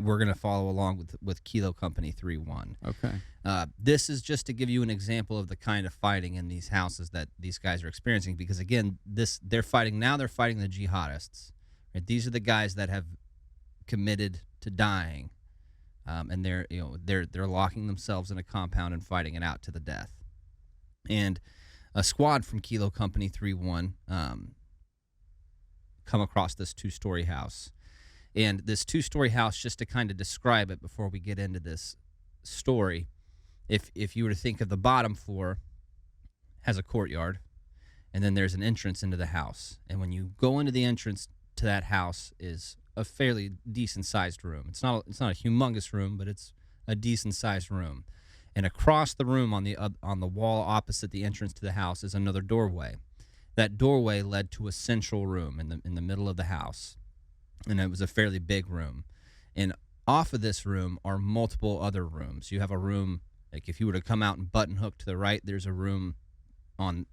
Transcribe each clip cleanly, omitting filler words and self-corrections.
we're going to follow along with Kilo Company 3-1. Okay. This is just to give you an example of the kind of fighting in these houses that these guys are experiencing, because again, they're fighting the jihadists. Right? These are the guys that have committed to dying, and they're locking themselves in a compound and fighting it out to the death. And a squad from Kilo Company 3-1 come across this 2-story house. And this 2-story house, just to kind of describe it before we get into this story, if you were to think of the bottom floor, has a courtyard, and then there's an entrance into the house. And when you go into the entrance to that house is a fairly decent-sized room. It's not a humongous room, but it's a decent-sized room. And across the room on the wall opposite the entrance to the house is another doorway. That doorway led to a central room in the middle of the house. And it was a fairly big room. And off of this room are multiple other rooms. You have a room, like if you were to come out and button hook to the right, there's a room on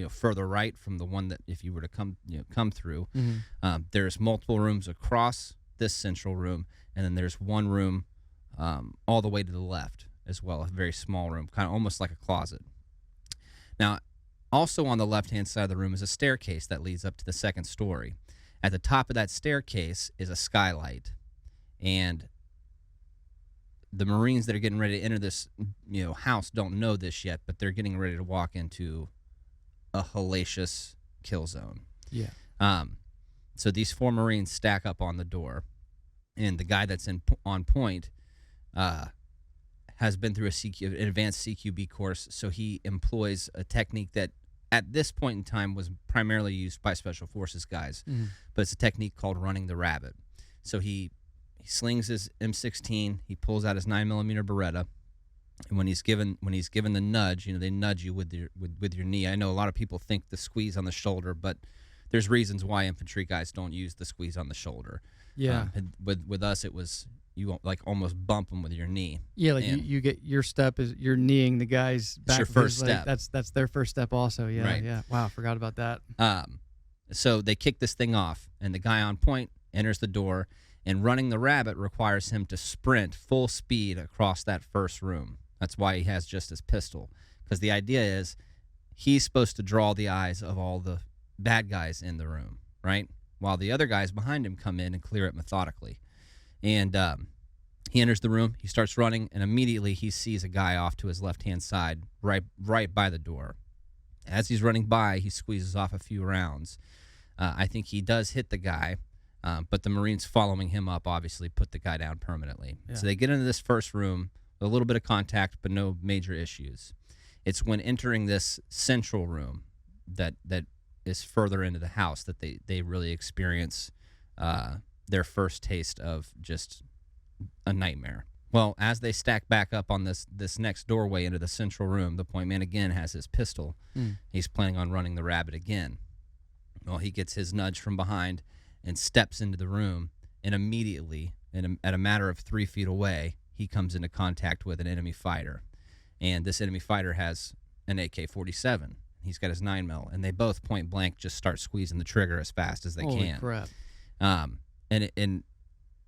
further right from the one that if you were to come through. Mm-hmm. There's multiple rooms across this central room, and then there's one room all the way to the left as well, a very small room, kind of almost like a closet. Now, also on the left-hand side of the room is a staircase that leads up to the second story. At the top of that staircase is a skylight, and the Marines that are getting ready to enter this house don't know this yet, but they're getting ready to walk into a hellacious kill zone. Yeah. So these 4 Marines stack up on the door, and the guy that's on point has been through an advanced CQB course, so he employs a technique that at this point in time was primarily used by Special Forces guys, but it's a technique called running the rabbit. So he slings his M16, he pulls out his 9mm Beretta, and when he's given the nudge, they nudge you with your knee. I know a lot of people think the squeeze on the shoulder, but there's reasons why infantry guys don't use the squeeze on the shoulder. Yeah. With us, it was you like almost bump them with your knee. Yeah, like you get your step is you're kneeing the guys back. It's your first step. That's their first step also. Yeah, right. Yeah. Wow, forgot about that. So they kick this thing off, and the guy on point enters the door, and running the rabbit requires him to sprint full speed across that first room. That's why he has just his pistol, because the idea is he's supposed to draw the eyes of all the bad guys in the room, right? While the other guys behind him come in and clear it methodically. And he enters the room, he starts running, and immediately he sees a guy off to his left-hand side, right by the door. As he's running by, he squeezes off a few rounds. I think he does hit the guy, but the Marines following him up obviously put the guy down permanently. Yeah. So they get into this first room with a little bit of contact, but no major issues. It's when entering this central room that is further into the house that they really experience their first taste of just a nightmare. Well, as they stack back up on this next doorway into the central room, the point man again has his pistol. He's planning on running the rabbit again. Well, he gets his nudge from behind and steps into the room, and immediately, at a matter of 3 feet away, he comes into contact with an enemy fighter. And this enemy fighter has an AK-47. He's got his 9mm, and they both point blank just start squeezing the trigger as fast as they Holy can. Crap. And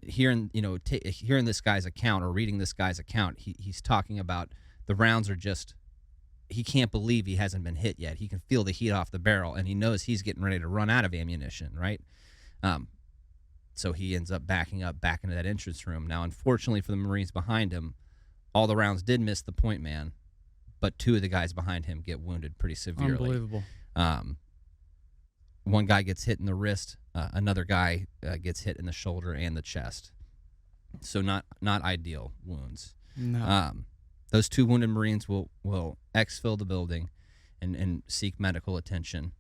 hearing this guy's account or reading this guy's account, he's talking about the rounds are just, he can't believe he hasn't been hit yet. He can feel the heat off the barrel, and he knows he's getting ready to run out of ammunition, right? So he ends up backing up back into that entrance room. Now, unfortunately for the Marines behind him, all the rounds did miss the point man, but 2 of the guys behind him get wounded pretty severely. Unbelievable. One guy gets hit in the wrist. Another guy gets hit in the shoulder and the chest. So not ideal wounds. No. Those 2 wounded Marines will exfil the building and seek medical attention.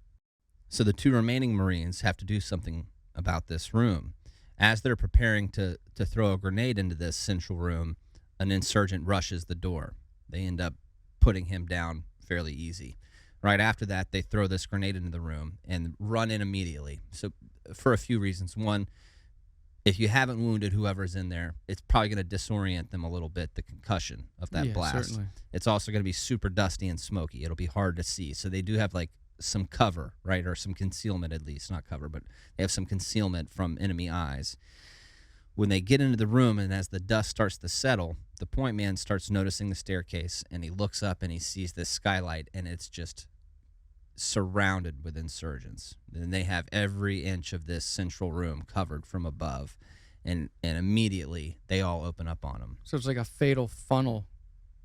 So the 2 remaining Marines have to do something about this room. As they're preparing to throw a grenade into this central room, an insurgent rushes the door. They end up putting him down fairly easy. Right after that, they throw this grenade into the room and run in immediately. So for a few reasons. One, if you haven't wounded whoever's in there, it's probably going to disorient them a little bit, the concussion of that blast. Certainly. It's also going to be super dusty and smoky. It'll be hard to see. So they do have like some cover, right, or some concealment at least. Not cover, but they have some concealment from enemy eyes. When they get into the room and as the dust starts to settle, the point man starts noticing the staircase, and he looks up and he sees this skylight, and it's just surrounded with insurgents. And they have every inch of this central room covered from above, and immediately they all open up on him. So it's like a fatal funnel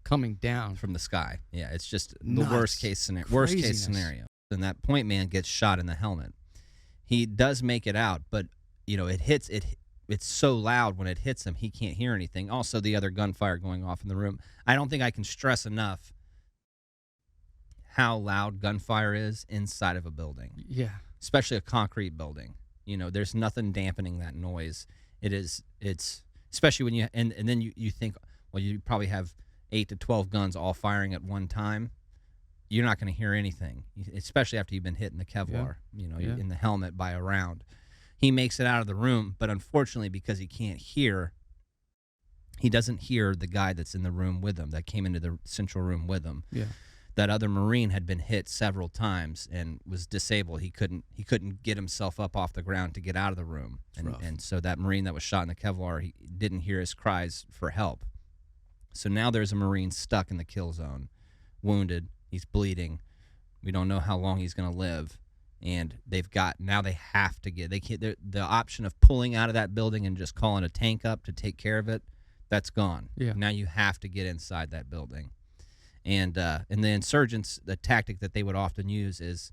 coming down from the sky. Yeah, it's just the Nuts. worst case scenario. And that point man gets shot in the helmet. He does make it out, but it's so loud when it hits him, he can't hear anything. Also, the other gunfire going off in the room. I don't think I can stress enough how loud gunfire is inside of a building. Yeah. Especially a concrete building. There's nothing dampening that noise. It's especially when and then you think, well, you probably have 8 to 12 guns all firing at one time. You're not going to hear anything, especially after you've been hit in the Kevlar, in the helmet by a round. He makes it out of the room, but unfortunately, because he can't hear, he doesn't hear the guy that's in the room with him, that came into the central room with him. Yeah. That other Marine had been hit several times and was disabled. He couldn't get himself up off the ground to get out of the room. And so that Marine that was shot in the Kevlar, he didn't hear his cries for help. So now there's a Marine stuck in the kill zone, wounded. He's bleeding. We don't know how long he's going to live. And they have to the option of pulling out of that building and just calling a tank up to take care of it, that's gone. Yeah. Now you have to get inside that building. And the insurgents, the tactic that they would often use is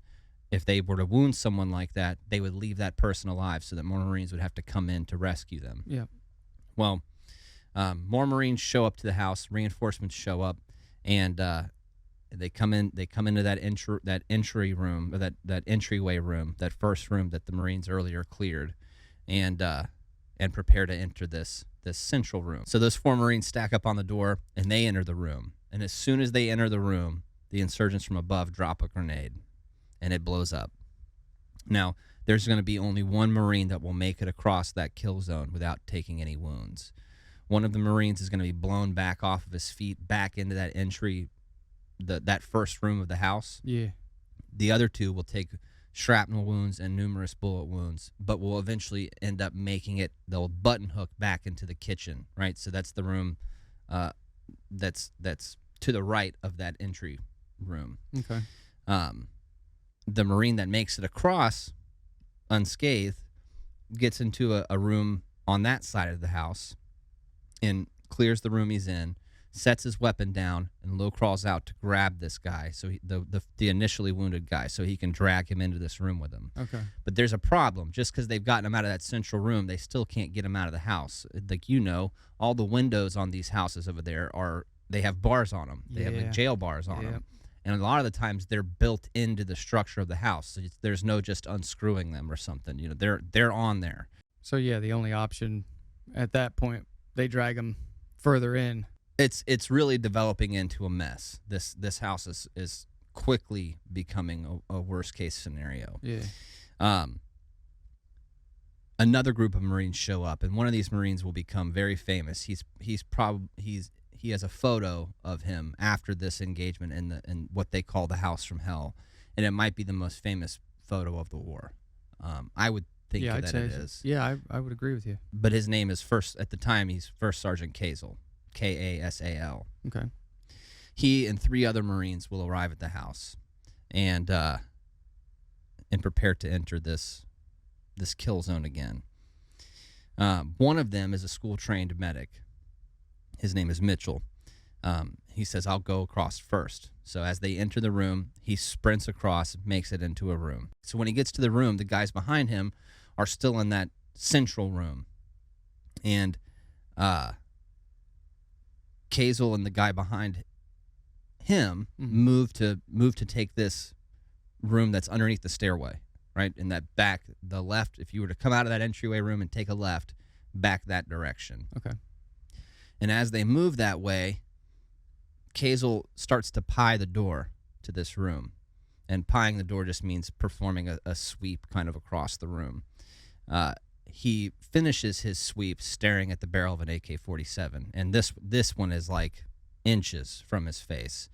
if they were to wound someone like that, they would leave that person alive so that more Marines would have to come in to rescue them. Yeah. Well, more Marines show up to the house, reinforcements show up, and they come into that entry room, or that entryway room, that first room that the Marines earlier cleared, and prepare to enter this central room. So those 4 Marines stack up on the door, and they enter the room. And as soon as they enter the room, the insurgents from above drop a grenade, and it blows up. Now, there's going to be only one Marine that will make it across that kill zone without taking any wounds. One of the Marines is going to be blown back off of his feet, back into that entry, that first room of the house. Yeah. The other 2 will take shrapnel wounds and numerous bullet wounds, but will eventually end up making it, they'll button hook back into the kitchen, right? So that's the room that's to the right of that entry room. Okay. The Marine that makes it across unscathed gets into a room on that side of the house and clears the room he's in, sets his weapon down, and low crawls out to grab this guy, so the initially wounded guy, so he can drag him into this room with him. Okay. But there's a problem. Just because they've gotten him out of that central room, they still can't get him out of the house. Like, all the windows on these houses over there they have bars on them. They have like jail bars on them. And a lot of the times they're built into the structure of the house. So there's no just unscrewing them or something. They're on there. So yeah, the only option at that point, they drag them further in. It's really developing into a mess. This house is quickly becoming a worst case scenario. Yeah. Another group of Marines show up, and one of these Marines will become very famous. He has a photo of him after this engagement in what they call the House from Hell, and it might be the most famous photo of the war. I would think I'd that say it is. Yeah, I would agree with you. But his name is at the time he's First Sergeant Kasel, Kasal. Okay. He and 3 other Marines will arrive at the house, and prepare to enter this kill zone again. One of them is a school-trained medic. His name is Mitchell. He says, I'll go across first. So as they enter the room, he sprints across, makes it into a room. So when he gets to the room, the guys behind him are still in that central room. And Kasel and the guy behind him move to take this room that's underneath the stairway, right? In that back, the left, if you were to come out of that entryway room and take a left, back that direction. Okay. And as they move that way, Kasel starts to pie the door to this room. And pieing the door just means performing a sweep kind of across the room. He finishes his sweep staring at the barrel of an AK-47. And this one is like inches from his face.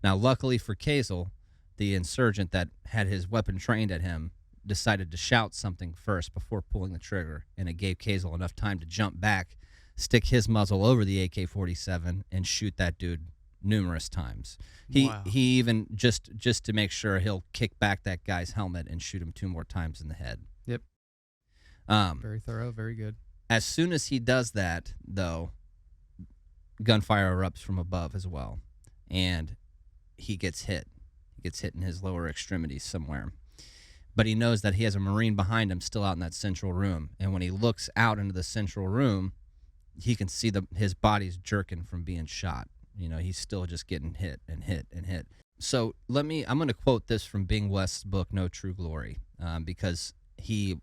Now, luckily for Kasel, the insurgent that had his weapon trained at him decided to shout something first before pulling the trigger, and it gave Kazel enough time to jump back, stick his muzzle over the AK-47, and shoot that dude numerous times. He even just to make sure, he'll kick back that guy's helmet and shoot him 2 more times in the head. Yep. Very thorough, very good. As soon as he does that, though, gunfire erupts from above as well, and he gets hit. He gets hit in his lower extremities somewhere. But he knows that he has a Marine behind him still out in that central room, and when he looks out into the central room, he can see his body's jerking from being shot. You know, he's still just getting hit and hit and hit. So I'm going to quote this from Bing West's book, No True Glory, because he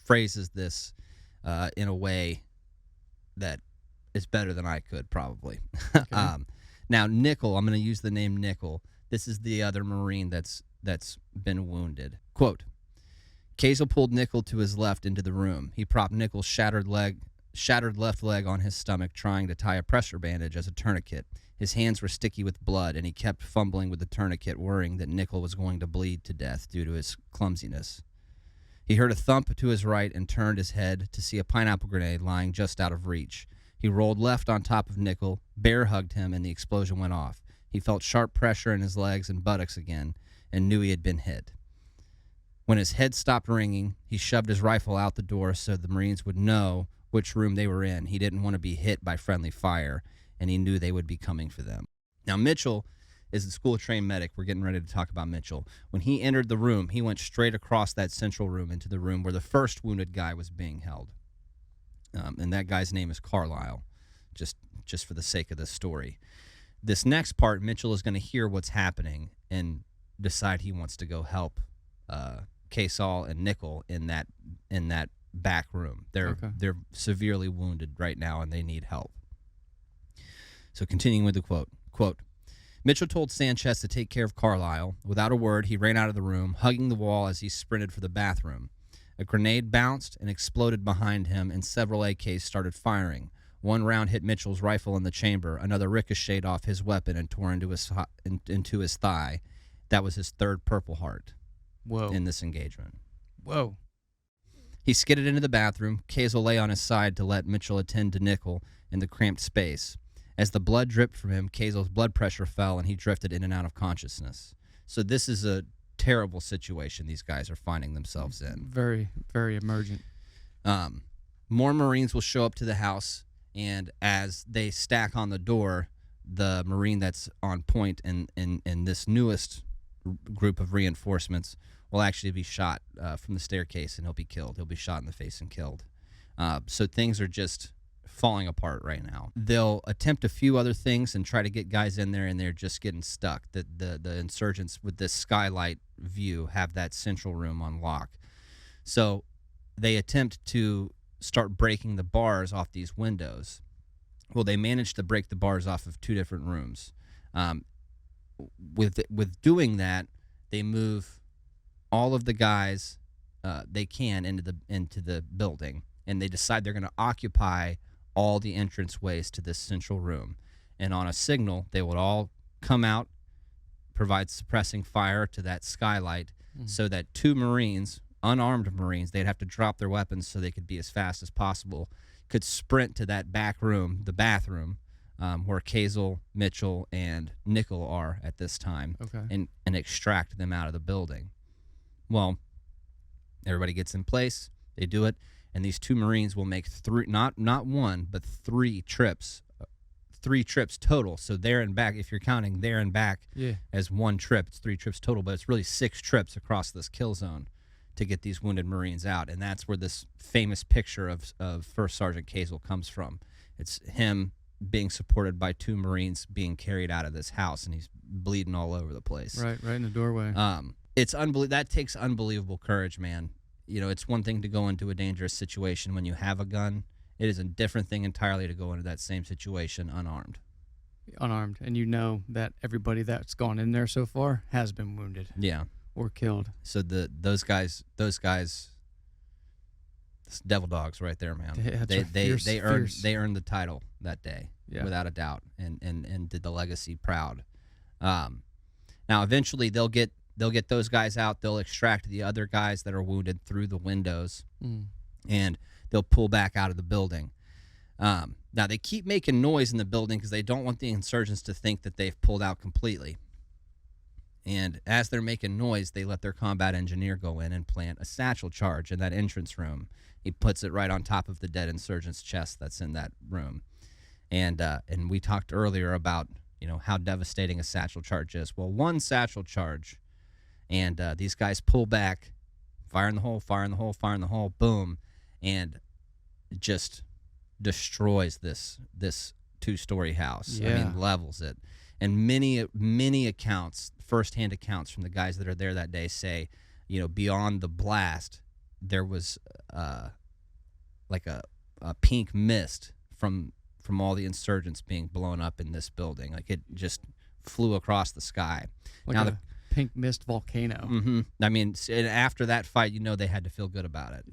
phrases this in a way that is better than I could probably. Okay. Now, Nickel, I'm going to use the name Nickel. This is the other Marine that's been wounded. Quote, Kazel pulled Nickel to his left into the room. He propped Nickel's shattered left leg on his stomach, trying to tie a pressure bandage as a tourniquet. His hands were sticky with blood, and he kept fumbling with the tourniquet, worrying that Nickel was going to bleed to death due to his clumsiness. He heard a thump to his right and turned his head to see a pineapple grenade lying just out of reach. He rolled left on top of Nickel, bear hugged him, and the explosion went off. He felt sharp pressure in his legs and buttocks again and knew he had been hit. When his head stopped ringing, he shoved his rifle out the door so the Marines would know which room they were in. He didn't want to be hit by friendly fire, and he knew they would be coming for them. Now, Mitchell is the school-trained medic. We're getting ready to talk about Mitchell. When he entered the room, he went straight across that central room into the room where the first wounded guy was being held. And that guy's name is Carlisle, just for the sake of this story. This next part, Mitchell is going to hear what's happening and decide he wants to go help Kazel and Nickel in that back room. They're severely wounded right now, and they need help. So continuing with the quote, Mitchell told Sanchez to take care of Carlisle. Without a word, he ran out of the room, hugging the wall as he sprinted for the bathroom. A grenade bounced and exploded behind him, and several AKs started firing. One round hit Mitchell's rifle in the chamber. Another ricocheted off his weapon and tore into his thigh. That was his third Purple Heart. Whoa. In this engagement. Whoa. He skidded into the bathroom. Kazel lay on his side to let Mitchell attend to Nickel in the cramped space. As the blood dripped from him, Kazel's blood pressure fell, and he drifted in and out of consciousness. So this is a terrible situation these guys are finding themselves in. Very, very emergent. More Marines will show up to the house, and as they stack on the door, the Marine that's on point in this newest group of reinforcements will actually be shot from the staircase, and he'll be killed. He'll be shot in the face and killed. So things are just falling apart right now. They'll attempt a few other things and try to get guys in there, and they're just getting stuck. The insurgents with this skylight view have that central room on lock. So they attempt to start breaking the bars off these windows. Well, they managed to break the bars off of 2 different rooms. With doing that, they move all of the guys they can into the building, and they decide they're going to occupy all the entranceways to this central room. And on a signal, they would all come out, provide suppressing fire to that skylight, so that 2 Marines, unarmed Marines, they'd have to drop their weapons so they could be as fast as possible, could sprint to that back room, the bathroom, where Kazel, Mitchell, and Nickel are at this time, and extract them out of the building. Well, everybody gets in place, they do it, and these 2 Marines will make 3, not 1, but 3 trips. 3 trips total. So there and back, if you're counting there and back as 1 trip, it's 3 trips total, but it's really 6 trips across this kill zone to get these wounded Marines out. And that's where this famous picture of First Sergeant Kazel comes from. It's him being supported by 2 Marines being carried out of this house, and he's bleeding all over the place. Right in the doorway. It's that takes unbelievable courage, man. You know, it's one thing to go into a dangerous situation when you have a gun. It is a different thing entirely to go into that same situation unarmed. And you know that everybody that's gone in there so far has been wounded. Yeah. Or killed. So those guys, devil dogs right there, man. They earned the title that day, without a doubt, and did the legacy proud. Now eventually they'll get they'll get those guys out. They'll extract the other guys that are wounded through the windows, and they'll pull back out of the building. Now, they keep making noise in the building because they don't want the insurgents to think that they've pulled out completely. And as they're making noise, they let their combat engineer go in and plant a satchel charge in that entrance room. He puts it right on top of the dead insurgent's chest that's in that room. And we talked earlier about, how devastating a satchel charge is. Well, one satchel charge, and these guys pull back, fire in the hole, fire in the hole, fire in the hole, boom, and just destroys this 2-story house. Yeah. I mean, levels it. And many accounts, firsthand accounts from the guys that are there that day say, beyond the blast, there was like a pink mist from all the insurgents being blown up in this building. Like, it just flew across the sky. Like now a pink mist volcano. Mm-hmm. I mean, and after that fight, they had to feel good about it.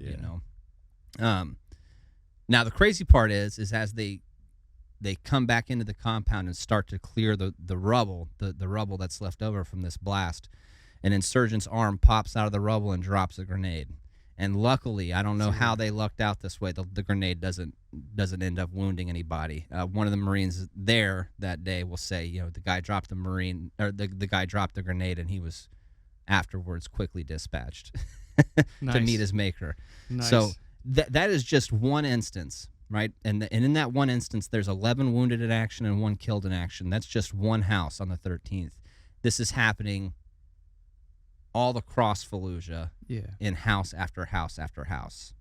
Yeah. Now the crazy part is as they come back into the compound and start to clear the rubble, the rubble that's left over from this blast, an insurgent's arm pops out of the rubble and drops a grenade. And luckily, I don't know how they lucked out this way. The grenade doesn't end up wounding anybody. One of the Marines there that day will say, the guy dropped the guy dropped the grenade, and he was afterwards quickly dispatched to meet his maker. Nice. So that is just one instance, right? And in that one instance, there's 11 wounded in action and 1 killed in action. That's just one house on the 13th. This is happening all across Fallujah, in house after house after house.